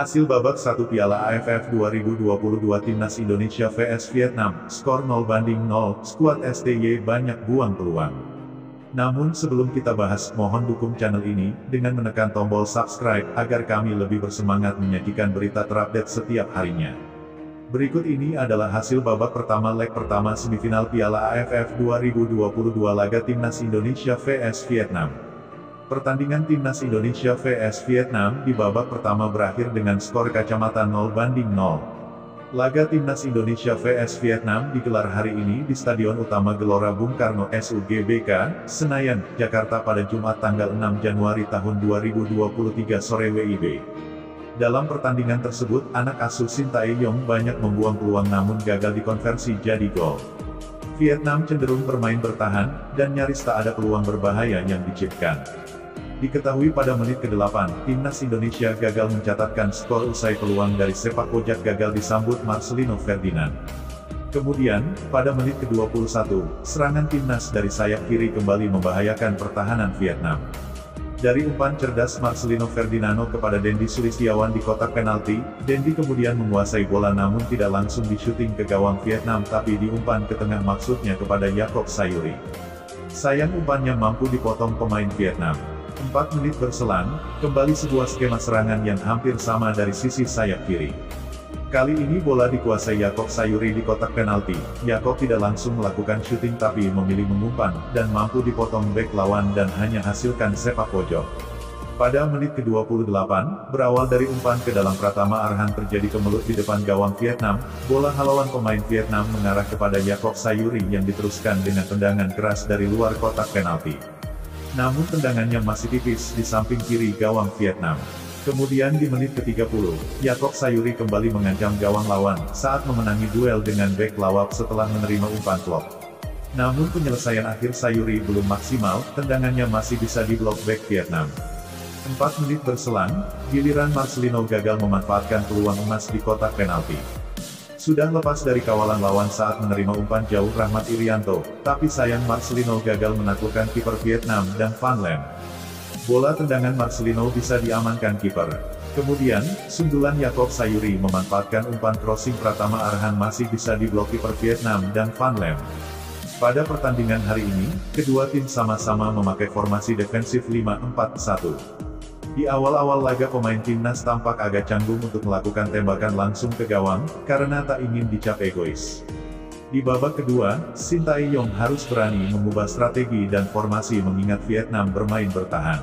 Hasil babak 1 Piala AFF 2022 Timnas Indonesia vs Vietnam, skor 0-0, skuad STY banyak buang peluang. Namun sebelum kita bahas, mohon dukung channel ini, dengan menekan tombol subscribe, agar kami lebih bersemangat menyajikan berita terupdate setiap harinya. Berikut ini adalah hasil babak pertama leg pertama semifinal Piala AFF 2022 laga Timnas Indonesia vs Vietnam. Pertandingan Timnas Indonesia vs Vietnam di babak pertama berakhir dengan skor kacamata 0-0. Laga Timnas Indonesia vs Vietnam digelar hari ini di Stadion Utama Gelora Bung Karno SUGBK, Senayan, Jakarta pada Jumat tanggal 6 Januari tahun 2023 sore WIB. Dalam pertandingan tersebut, anak asuh Shin Tae-yong banyak membuang peluang namun gagal dikonversi jadi gol. Vietnam cenderung bermain bertahan, dan nyaris tak ada peluang berbahaya yang diciptakan. Diketahui pada menit ke-8, Timnas Indonesia gagal mencatatkan skor usai peluang dari sepak pojok gagal disambut Marcelino Ferdinand. Kemudian, pada menit ke-21, serangan Timnas dari sayap kiri kembali membahayakan pertahanan Vietnam. Dari umpan cerdas Marcelino Ferdinand kepada Dendi Sulistiawan di kotak penalti, Dendi kemudian menguasai bola namun tidak langsung disyuting ke gawang Vietnam tapi diumpan ke tengah maksudnya kepada Yaakob Sayuri. Sayang umpannya mampu dipotong pemain Vietnam. 4 menit berselang, kembali sebuah skema serangan yang hampir sama dari sisi sayap kiri. Kali ini bola dikuasai Yaakob Sayuri di kotak penalti. Yaakob tidak langsung melakukan syuting tapi memilih mengumpan, dan mampu dipotong bek lawan dan hanya hasilkan sepak pojok. Pada menit ke-28, berawal dari umpan ke dalam Pratama Arhan terjadi kemelut di depan gawang Vietnam, bola halauan pemain Vietnam mengarah kepada Yaakob Sayuri yang diteruskan dengan tendangan keras dari luar kotak penalti. Namun tendangannya masih tipis di samping kiri gawang Vietnam. Kemudian di menit ke-30, Yaakob Sayuri kembali mengancam gawang lawan, saat memenangi duel dengan bek lawak setelah menerima umpan flop. Namun penyelesaian akhir Sayuri belum maksimal, tendangannya masih bisa diblok bek Vietnam. 4 menit berselang, giliran Marcelino gagal memanfaatkan peluang emas di kotak penalti. Sudah lepas dari kawalan lawan saat menerima umpan jauh Rahmat Irianto, tapi sayang Marcelino gagal menaklukkan kiper Vietnam dan Van Lem. Bola tendangan Marcelino bisa diamankan kiper. Kemudian, sundulan Yaakob Sayuri memanfaatkan umpan crossing Pratama Arhan masih bisa diblok kiper Vietnam dan Van Lem. Pada pertandingan hari ini, kedua tim sama-sama memakai formasi defensif 5-4-1. Di awal-awal laga pemain timnas tampak agak canggung untuk melakukan tembakan langsung ke gawang, karena tak ingin dicap egois. Di babak kedua, Shin Tae-yong harus berani mengubah strategi dan formasi mengingat Vietnam bermain bertahan.